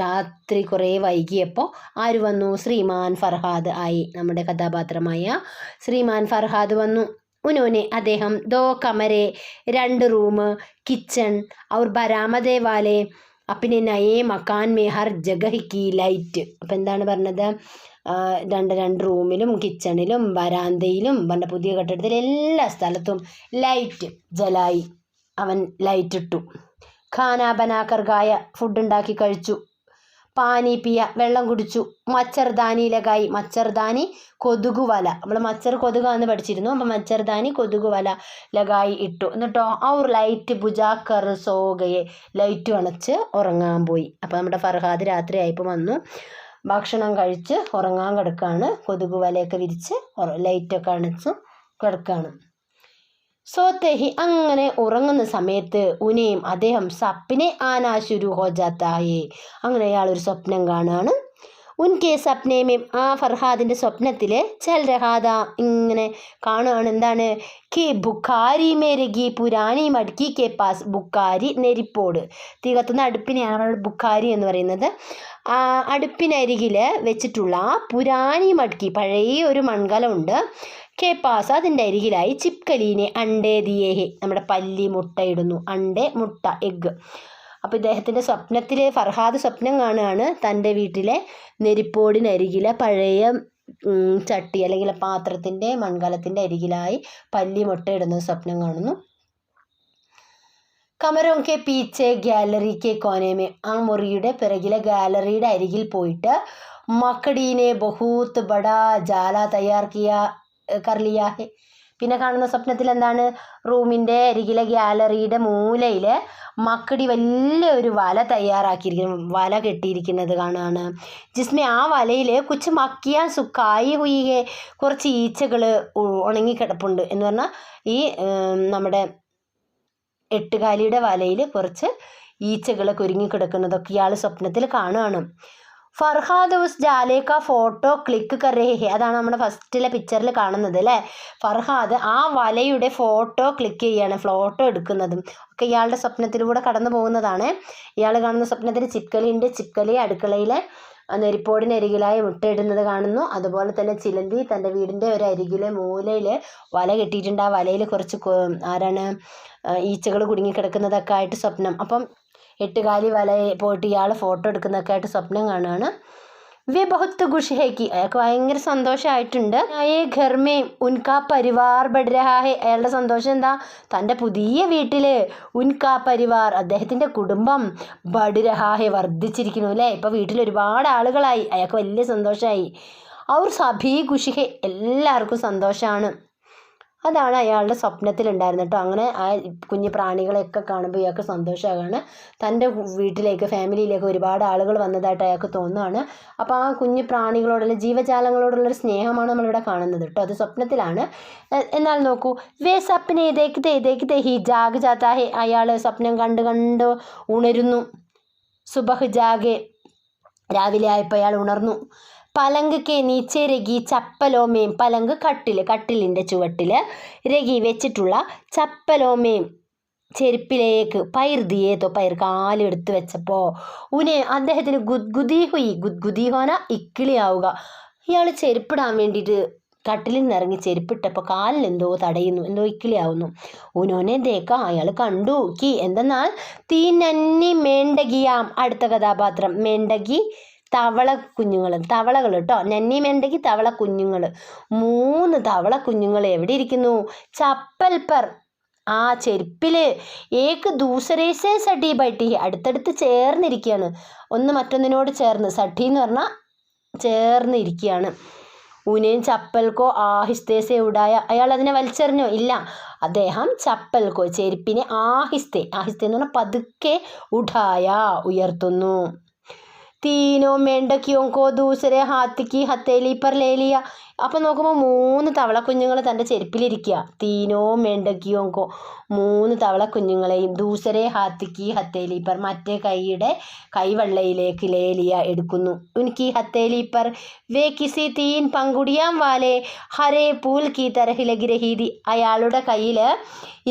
രാത്രി കുറേ വൈകിയപ്പോൾ ആര് വന്നു? ശ്രീമാൻ ഫർഹാദ് ആയി. നമ്മുടെ കഥാപാത്രമായ ശ്രീമാൻ ഫർഹാദ് വന്നു. ഉനോനെ അദ്ദേഹം ദോ കമരെ 2 റൂം, കിച്ചൺ और ബരാമദേ വാലെ അപ്പിനെ നയേ മക്കാൻ മേ ഹർ ജഗഹ് കി ലൈറ്റ്. അപ്പം എന്താണ് പറഞ്ഞത്? രണ്ട് റൂമിലും കിച്ചണിലും വരാന്തയിലും പറഞ്ഞ പുതിയ കെട്ടിടത്തിൽ എല്ലാ സ്ഥലത്തും ലൈറ്റ് ജലായി. അവൻ ലൈറ്റ് ഇട്ടു. ഖാന ബനാക്കർ ഗായ ഫുഡ് ഉണ്ടാക്കി കഴിച്ചു. പാനി പിയ വെള്ളം കുടിച്ചു. മച്ചർദാനി ലഗായി മച്ചർദാനി കൊതുകുവല. നമ്മൾ മച്ചർ കൊതുകാന്ന് പഠിച്ചിരുന്നു. അപ്പം മച്ചർദാനി കൊതുകുവല ലഗായി ഇട്ടു. എന്നിട്ടോ ഔർ ലൈറ്റ് ബുജാക്കർ സോഗയെ ലൈറ്റ് അണച്ച് ഉറങ്ങാൻ പോയി. അപ്പം നമ്മുടെ ഫർഹാദ് രാത്രി ആയപ്പോൾ വന്നു, ഭക്ഷണം കഴിച്ച് ഉറങ്ങാൻ കിടക്കുകയാണ്. കൊതുകുവലയൊക്കെ വിരിച്ച് ലൈറ്റൊക്കെ അണച്ച് കിടക്കുകയാണ്. സോത്തേഹി അങ്ങനെ ഉറങ്ങുന്ന സമയത്ത് ഉനയും അദ്ദേഹം സപ്പിനെ ആനാ ശുരു ഹോ ജാത്തായേ. അങ്ങനെ അയാൾ ഒരു സ്വപ്നം കാണുകയാണ്. ഉൻകെ സപ്നേമേം ആ ഫർഹാദിൻ്റെ സ്വപ്നത്തിൽ ചൽ രഹാദ ഇങ്ങനെ കാണുകയാണ്. എന്താണ്? കി ബുഖാരി മേരകി പുരാനി മഡ്കി കെ പാസ്. ബുഖാരി നെരിപ്പോട്, തീ കത്തുന്ന അടുപ്പിനെയാണ് ബുഖാരി എന്ന് പറയുന്നത്. അടുപ്പിനരികിൽ വെച്ചിട്ടുള്ള പുരാനി മഡ്കി പഴയ ഒരു മൺകലമുണ്ട്. കെ പാസ് അതിൻ്റെ അരികിലായി ചിപ്കലീനെ അണ്ടേ ദിയേഹെ നമ്മുടെ പല്ലി മുട്ടയിടുന്നു. അണ്ടേ മുട്ട എഗ്ഗ്. അപ്പോൾ ഇദ്ദേഹത്തിൻ്റെ സ്വപ്നത്തിൽ ഫർഹാദ് സ്വപ്നം കാണുകയാണ്. തൻ്റെ വീട്ടിലെ നെരിപ്പോടിനരികിലെ പഴയ ചട്ടി അല്ലെങ്കിൽ പാത്രത്തിൻ്റെ മൺകലത്തിൻ്റെ അരികിലായി പല്ലി മുട്ടയിടുന്ന സ്വപ്നം കാണുന്നു. കമരോं के पीछे गैलरी के कोने में ആ മുറിയുടെ പിറകിലെ ഗാലറിയുടെ അരികിൽ പോയിട്ട് മക്കടീനെ ബഹൂത്ത് ബടാ ജാല തയ്യാർ കർ ലിയാ ഹെ. പിന്നെ കാണുന്ന സ്വപ്നത്തിൽ എന്താണ്? റൂമിൻ്റെ അരികിലെ ഗാലറിയുടെ മൂലയിൽ മക്കടി വലിയൊരു വല തയ്യാറാക്കിയിരിക്കുന്നു, വല കെട്ടിയിരിക്കുന്നത് കാണുകയാണ്. ജിസ്മേ ആ വലയിൽ കുച്ച് മക്കിയാൻ സുക്കായി ഹുയിയെ കുറച്ച് ഈച്ചകൾ ഉണങ്ങിക്കിടപ്പുണ്ട് എന്ന് പറഞ്ഞാൽ ഈ നമ്മുടെ എട്ടുകാലിയുടെ വലയിൽ കുറച്ച് ഈച്ചകൾ കുരുങ്ങിക്കിടക്കുന്നതൊക്കെ ഇയാൾ സ്വപ്നത്തിൽ കാണുകയാണ്. ഫർഹാദ് ഉസ് ജാലേക്ക ഫോട്ടോ ക്ലിക്ക് കറേഹെ. അതാണ് നമ്മുടെ ഫസ്റ്റിലെ പിക്ചറിൽ കാണുന്നത് അല്ലേ? ഫർഹാദ് ആ വലയുടെ ഫോട്ടോ ക്ലിക്ക് ചെയ്യാണ്, ഫോട്ടോ എടുക്കുന്നതും ഒക്കെ ഇയാളുടെ സ്വപ്നത്തിലൂടെ കടന്നു പോകുന്നതാണ്. ഇയാൾ കാണുന്ന സ്വപ്നത്തിൽ ചിപ്കലിയുണ്ട്. ചിപ്കലി അടുക്കളയിലെ നെരിപ്പോടിനരികിലായി മുട്ടയിടുന്നത് കാണുന്നു. അതുപോലെ തന്നെ ചിലന്തി തൻ്റെ വീടിൻ്റെ ഒരു അരികിലെ മൂലയിൽ വല കെട്ടിയിട്ടുണ്ട്. ആ വലയിൽ കുറച്ച് ഈച്ചകൾ കുടുങ്ങിക്കിടക്കുന്നതൊക്കെ ആയിട്ട് സ്വപ്നം. അപ്പം എട്ടുകാലി വല പോയിട്ട് ഇയാൾ ഫോട്ടോ എടുക്കുന്നതൊക്കെ ആയിട്ട് സ്വപ്നം കാണുകയാണ്. വേ ബഹുത്ത് ഖുഷ് ഹേ കി അയാൾക്ക് ഭയങ്കര സന്തോഷമായിട്ടുണ്ട്. നയേ ഘർ മേ ഉൻകാ പരിവാർ ബഡ് രഹാ ഹേ. അയാളുടെ സന്തോഷം എന്താ? തൻ്റെ പുതിയ വീട്ടിൽ ഉൻകാ പരിവാർ അദ്ദേഹത്തിൻ്റെ കുടുംബം ബഡ് രഹാ ഹേ വർദ്ധിച്ചിരിക്കുന്നു അല്ലേ? ഇപ്പോൾ വീട്ടിൽ ഒരുപാട് ആളുകളായി. അയാൾക്ക് വലിയ സന്തോഷമായി. അവർ സഭീ ഖുഷി ഹേ എല്ലാവർക്കും സന്തോഷമാണ്. അതാണ് അയാളുടെ സ്വപ്നത്തിലുണ്ടായിരുന്നത് കേട്ടോ. അങ്ങനെ ആ കുഞ്ഞു പ്രാണികളെയൊക്കെ കാണുമ്പോൾ ഇയാൾക്ക് സന്തോഷമാകാണ്. തൻ്റെ വീട്ടിലേക്ക് ഫാമിലിയിലേക്ക് ഒരുപാട് ആളുകൾ വന്നതായിട്ട് അയാൾക്ക് തോന്നുകയാണ്. അപ്പോൾ ആ കുഞ്ഞു പ്രാണികളോടുള്ള ജീവജാലങ്ങളോടുള്ളൊരു സ്നേഹമാണ് നമ്മളിവിടെ കാണുന്നത് കേട്ടോ. അത് സ്വപ്നത്തിലാണ്. എന്നാൽ നോക്കൂ, വേ സപ്നെ ദേഖ്തേ ഹി ജാഗ് ജാത്താ ഹെ. അയാൾ സ്വപ്നം കണ്ട് ഉണരുന്നു. സുബഹ് ജാഗെ രാവിലെ ആയപ്പോൾ അയാൾ ഉണർന്നു. പലങ്ക് കെ നീച്ചെ രഗി ചപ്പലോമേം. പലങ്ക് കട്ടിലിൻ്റെ ചുവട്ടിൽ രഗി വെച്ചിട്ടുള്ള ചപ്പലോമേം ചെരുപ്പിലേക്ക് പൈർ ദിയേതോ പൈർ കാലെടുത്ത് വെച്ചപ്പോൾ ഉനെ അദ്ദേഹത്തിന് ഗുദ്ഗുദി ഹോന ഇക്കിളിയാവുക. ഇയാൾ ചെരുപ്പിടാൻ വേണ്ടിയിട്ട് കട്ടിലിൽ നിന്ന് ഇറങ്ങി ചെരുപ്പിട്ടപ്പോൾ കാലിലെന്തോ തടയുന്നു, എന്തോ ഇക്കിളിയാവുന്നു. ഉനോനെ ദേക്ക അയാൾ കണ്ടു. കി എന്തെന്നാൽ തീ നന്നി മേണ്ടകിയാം. അടുത്ത കഥാപാത്രം മേണ്ടകി തവളകൾ കേട്ടോ. നന്നി മേണ്ടകി തവള കുഞ്ഞുങ്ങൾ. 3 തവള കുഞ്ഞുങ്ങൾ എവിടെ ഇരിക്കുന്നു? ചപ്പൽ പർ ആ ചെരുപ്പിൽ. ഏക്ക് ദൂസരേസേ സഡി ബൈട്ടി അടുത്തടുത്ത് ചേർന്നിരിക്കുകയാണ്, ഒന്ന് മറ്റൊന്നിനോട് ചേർന്ന്. സഡി എന്ന് പറഞ്ഞാൽ ചേർന്ന് ഇരിക്കുകയാണ്. ഉനയും ചപ്പൽക്കോ ആഹിസ്തേസെ ഉടായ. അയാൾ അതിനെ വലിച്ചെറിഞ്ഞോ? ഇല്ല. അദ്ദേഹം ചപ്പൽക്കോ ചെരുപ്പിനെ ആഹിസ്തേ എന്ന് പറഞ്ഞാൽ പതുക്കെ ഉടായ ഉയർത്തുന്നു. तीनों मेंढकियों को दूसरे हाथ की हथेली पर ले लिया. അപ്പം നോക്കുമ്പോൾ 3 തവളക്കുഞ്ഞുങ്ങൾ തൻ്റെ ചെരുപ്പിലിരിക്കുക. തീനോ മെണ്ടക്കിയോങ്കോ 3 തവളക്കുഞ്ഞുങ്ങളെയും ദൂസരെ ഹാത്തിക്ക് ഹത്തേലി പർ മറ്റേ കൈയുടെ കൈവെള്ളയിലേക്ക് ലേലിയ എടുക്കുന്നു. ഉൻകി ഹത്തേലി പർ വേ കിസി തീൻ പങ്കുടിയാം വാലെ ഹരേ പൂൽ കി തരഹ് ലഗി രഹി തി. അയാളുടെ കയ്യിൽ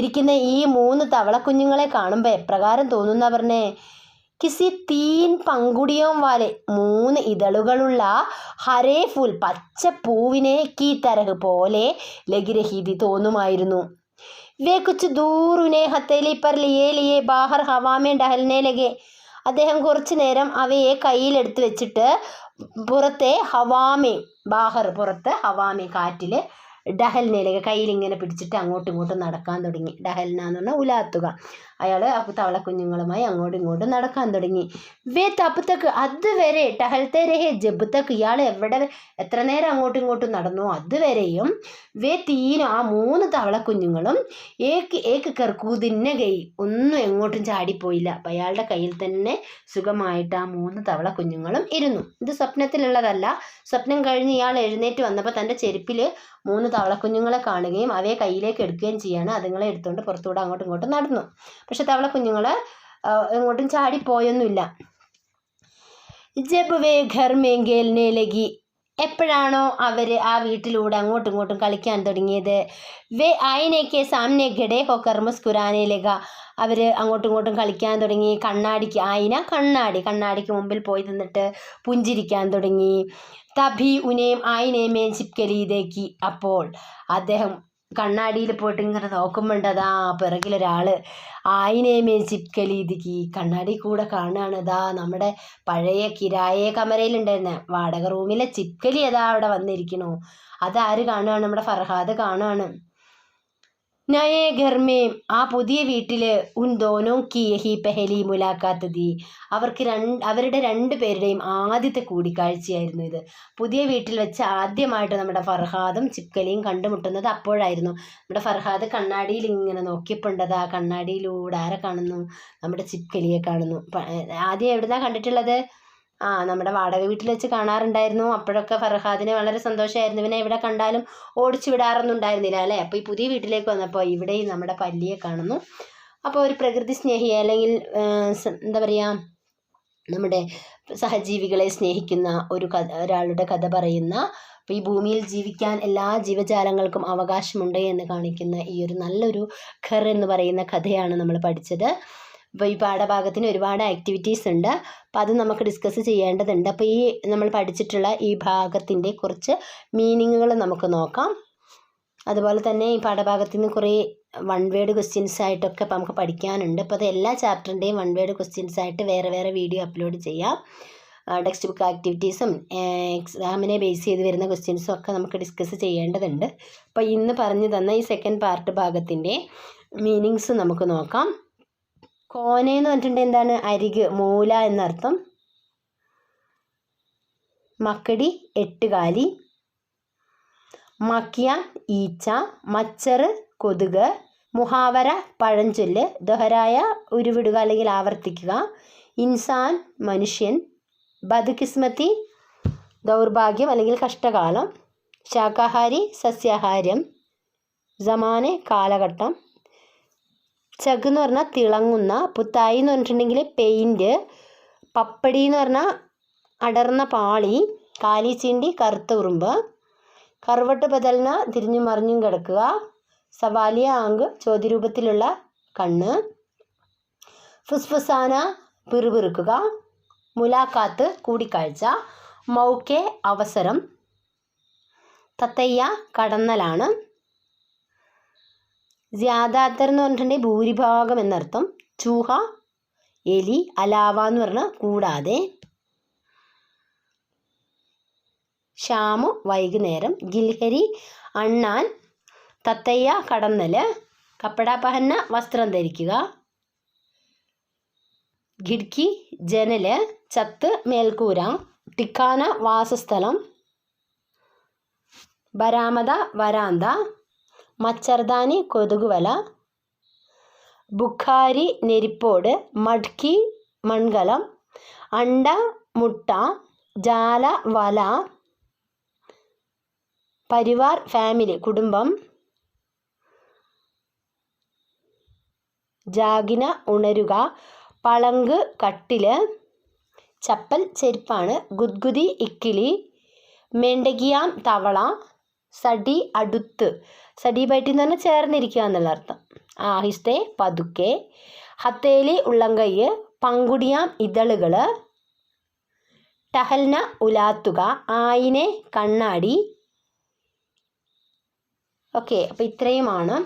ഇരിക്കുന്ന ഈ 3 തവളക്കുഞ്ഞുങ്ങളെ കാണുമ്പോൾ എപ്രകാരം തോന്നുന്ന പറഞ്ഞേ, കിസി തീൻ പങ്കുടിയോം വാലെ 3 ഇതളുകളുള്ള ഹരേ ഫൂൽ പച്ചപ്പൂവിനെ കീ തരഹ് പോലെ ലഗിരഹീതി തോന്നുമായിരുന്നു. വേ കുച്ച് ദൂറുനെ ഹത്തേലി പർ ലിയേ ലിയേ ബാഹർ ഹവാമേ ഡഹൽനെ ലഗെ. അദ്ദേഹം കുറച്ചു നേരം അവയെ കയ്യിലെടുത്ത് വെച്ചിട്ട് പുറത്തെ ഹവാമേ ബാഹർ പുറത്ത് ഹവാമേ കാറ്റിൽ ഡഹൽനയിലേക്ക് കയ്യിലിങ്ങനെ പിടിച്ചിട്ട് അങ്ങോട്ടും ഇങ്ങോട്ടും നടക്കാൻ തുടങ്ങി. ഡഹൽന എന്ന് പറഞ്ഞാൽ ഉലാത്തുക. അയാൾ തവളക്കുഞ്ഞുങ്ങളുമായി അങ്ങോട്ടും ഇങ്ങോട്ടും നടക്കാൻ തുടങ്ങി. വേ തപ്പ് തക്ക് അതുവരെ ടഹൽത്തെ രഹേ ജബ് തക്ക് ഇയാൾ എത്ര നേരം അങ്ങോട്ടും ഇങ്ങോട്ടും നടന്നു അതുവരെയും വേ തീന ആ 3 തവളക്കുഞ്ഞുങ്ങളും ഏക്ക് കർക്കൂതിന്നെ കൈ ഒന്നും എങ്ങോട്ടും ചാടിപ്പോയില്ല. അപ്പം അയാളുടെ കയ്യിൽ തന്നെ സുഖമായിട്ട് ആ 3 തവളക്കുഞ്ഞുങ്ങളും ഇരുന്നു. ഇത് സ്വപ്നത്തിലുള്ളതല്ല. സ്വപ്നം കഴിഞ്ഞ് ഇയാൾ എഴുന്നേറ്റ് വന്നപ്പോൾ തൻ്റെ ചെരുപ്പിൽ 3 തവളക്കുഞ്ഞുങ്ങളെ കാണുകയും അവയെ കയ്യിലേക്ക് എടുക്കുകയും ചെയ്യാണ്. അതുങ്ങളെ എടുത്തുകൊണ്ട് പുറത്തൂടെ അങ്ങോട്ടും ഇങ്ങോട്ടും നടന്നു. പക്ഷെ തവളക്കുഞ്ഞുങ്ങൾ എങ്ങോട്ടും ചാടിപ്പോയൊന്നുമില്ല. ജബ് വേ ഘർ മേ ഖേൽനെ ലഗി. എപ്പോഴാണോ അവർ ആ വീട്ടിലൂടെ അങ്ങോട്ടും ഇങ്ങോട്ടും കളിക്കാൻ തുടങ്ങിയത്, വേ ആയിനേക്ക് സാമനെ ഘടേ ഹോക്കർ മുസ്കുരാനെ ലഗ. അവർ അങ്ങോട്ടും ഇങ്ങോട്ടും കളിക്കാൻ തുടങ്ങി. കണ്ണാടിക്ക് ആയിന കണ്ണാടിക്ക് മുമ്പിൽ പോയി നിന്നിട്ട് പുഞ്ചിരിക്കാൻ തുടങ്ങി. തഭി ഉനേം ആയിനേമേ ചിപ്കലീതേക്ക്. അപ്പോൾ അദ്ദേഹം കണ്ണാടിയിൽ പോയിട്ട് ഇങ്ങനെ നോക്കുമ്പോണ്ടതാ പിറകിലൊരാൾ ആയിനേമേ ചിപ്കലീതിക്ക് കണ്ണാടി കൂടെ കാണുകയാണ്. ഇതാ നമ്മുടെ പഴയ കിരായെ കമരയിലുണ്ടായിരുന്ന വാടക റൂമിലെ ചിപ്കലി അതാ അവിടെ വന്നിരിക്കണു. അതാര് കാണുകയാണ്? നമ്മുടെ ഫർഹാദ് കാണുകയാണ്. നയേ ഘർമേം ആ പുതിയ വീട്ടിൽ ഉൻ ദോനോ കി യഹി പെഹലി മുലാഖാത്ത് ദി. അവരുടെ 2 പേരുടെയും ആദ്യത്തെ കൂടിക്കാഴ്ചയായിരുന്നു ഇത്. പുതിയ വീട്ടിൽ വെച്ച് ആദ്യമായിട്ട് നമ്മുടെ ഫർഹാദും ചിപ്കലിയും കണ്ടുമുട്ടുന്നത് അപ്പോഴായിരുന്നു. നമ്മുടെ ഫർഹാദ് കണ്ണാടിയിൽ ഇങ്ങനെ നോക്കിയപ്പോണ്ടതാ കണ്ണാടിയിലൂടെ ആരെ കാണുന്നു? നമ്മുടെ ചിപ്കലിയെ കാണുന്നു. ആദ്യം എവിടുന്നാണ് കണ്ടിട്ടുള്ളത്? നമ്മുടെ വാടക വീട്ടിൽ വെച്ച് കാണാറുണ്ടായിരുന്നു. അപ്പോഴൊക്കെ ഫർഹാദിന് വളരെ സന്തോഷമായിരുന്നു. ഇവനെ എവിടെ കണ്ടാലും ഓടിച്ചു വിടാറൊന്നും ഉണ്ടായിരുന്നില്ല അല്ലേ. അപ്പോൾ ഈ പുതിയ വീട്ടിലേക്ക് വന്നപ്പോൾ ഇവിടെയും നമ്മുടെ പല്ലിയെ കാണുന്നു. അപ്പോൾ ഒരു പ്രകൃതി സ്നേഹി അല്ലെങ്കിൽ എന്താ പറയുക, നമ്മുടെ സഹജീവികളെ സ്നേഹിക്കുന്ന ഒരാളുടെ കഥ പറയുന്ന, അപ്പോൾ ഈ ഭൂമിയിൽ ജീവിക്കാൻ എല്ലാ ജീവജാലങ്ങൾക്കും അവകാശമുണ്ട് എന്ന് കാണിക്കുന്ന ഈ ഒരു നല്ലൊരു ഘർ എന്ന് പറയുന്ന കഥയാണ് നമ്മൾ പഠിച്ചത്. അപ്പോൾ ഈ പാഠഭാഗത്തിന് ഒരുപാട് ആക്ടിവിറ്റീസ് ഉണ്ട്. അപ്പോൾ അത് നമുക്ക് ഡിസ്കസ് ചെയ്യേണ്ടതുണ്ട്. അപ്പോൾ ഈ നമ്മൾ പഠിച്ചിട്ടുള്ള ഈ ഭാഗത്തിൻ്റെ കുറച്ച് മീനിങ്ങുകൾ നമുക്ക് നോക്കാം. അതുപോലെ തന്നെ ഈ പാഠഭാഗത്തിൽ നിന്ന് കുറേ 1 വേർഡ് ക്വസ്റ്റ്യൻസ് ആയിട്ടൊക്കെ ഇപ്പോൾ നമുക്ക് പഠിക്കാനുണ്ട്. അപ്പോൾ അത് എല്ലാ ചാപ്റ്ററിൻ്റെയും 1 വേർഡ് ക്വസ്റ്റ്യൻസ് ആയിട്ട് വേറെ വീഡിയോ അപ്ലോഡ് ചെയ്യാം. ടെക്സ്റ്റ് ബുക്ക് ആക്ടിവിറ്റീസും എക്സാമിനെ ബേസ് ചെയ്ത് വരുന്ന ക്വസ്റ്റ്യൻസും ഒക്കെ നമുക്ക് ഡിസ്കസ് ചെയ്യേണ്ടതുണ്ട്. അപ്പോൾ ഇന്ന് പറഞ്ഞു തന്ന ഈ സെക്കൻഡ് പാർട്ട് ഭാഗത്തിൻ്റെ മീനിങ്സ് നമുക്ക് നോക്കാം. കോനെ എന്ന് പറഞ്ഞിട്ടുണ്ടെങ്കിൽ എന്താണ്? അരിക്, മൂല എന്നർത്ഥം. മക്കടി 8 കാലി. മക്കിയാൻ ഈച്ച. മച്ചർ കൊതുക്. മുഹാവര പഴഞ്ചൊല്ല്. ദൊഹരായ ഉരുവിടുക അല്ലെങ്കിൽ ആവർത്തിക്കുക. ഇൻസാൻ മനുഷ്യൻ. ബദ്കിസ്മത്തി ദൗർഭാഗ്യം അല്ലെങ്കിൽ കഷ്ടകാലം. ശാകാഹാരി സസ്യാഹാരം. സമാനെ കാലഘട്ടം. ചഗ് എന്ന് പറഞ്ഞാൽ തിളങ്ങുന്ന. പുത്തായി എന്ന് പറഞ്ഞിട്ടുണ്ടെങ്കിൽ പെയിൻറ്റ്. പപ്പടി എന്ന് പറഞ്ഞാൽ അടർന്ന പാളി. കാലി ചീണ്ടി കറുത്ത ഉറുമ്പ്. കറുവട്ട് ബദൽന തിരിഞ്ഞും മറിഞ്ഞും കിടക്കുക. സവാലിയ ആങ്ക് ചോദ്യരൂപത്തിലുള്ള കണ്ണ്. ഫുസ്ഫുസാന പിറുപിറുക്കുക. മുലാഖാത്ത് കൂടിക്കാഴ്ച. മൗക്കെ അവസരം. തത്തയ്യ കടന്നലാണ്. ജ്യാദാത്തർ എന്ന് പറഞ്ഞിട്ടുണ്ടെങ്കിൽ ഭൂരിഭാഗം എന്നർത്ഥം. ചൂഹ എലി. അലാവ എന്ന് പറഞ്ഞാൽ കൂടാതെ. ഷാമു വൈകുന്നേരം. ഗിൽഹരി അണ്ണാൻ. തത്തയ്യ കടന്നൽ. കപ്പട പഹന്ന വസ്ത്രം ധരിക്കുക. ഖിഡ്കി ജനല്. ചത്ത് മേൽക്കൂര. ടിക്കാന വാസസ്ഥലം. ബരാമദ വരാന്ത. മച്ചർദാനി കൊതുകുവല. ബുഖാരി നെരിപ്പോട്. മഡ്കി മൺകലം. അണ്ട മുട്ട, ജാല വല, പരിവാർ ഫാമിലി കുടുംബം, ജാഗിന ഉണരുക, പളങ്ക് കട്ടില്, ചപ്പൽ ചെരുപ്പാണ്, ഗുദ്ഗുദി ഇക്കിളി, മെണ്ടകിയാം തവള, സടി അടുത്ത്, സടി ബൈറ്റി എന്ന് പറഞ്ഞാൽ ചേർന്നിരിക്കുക എന്നുള്ള അർത്ഥം. ആഹിസ്തെ പതുക്കെ, ഹത്തേലി ഉള്ളംകൈ, പങ്കുടിയാം ഇതളുകൾ, ടഹൽന ഉലാത്തുക, ആയിനെ കണ്ണാടി. ഓക്കെ, അപ്പോൾ ഇത്രയുമാണ്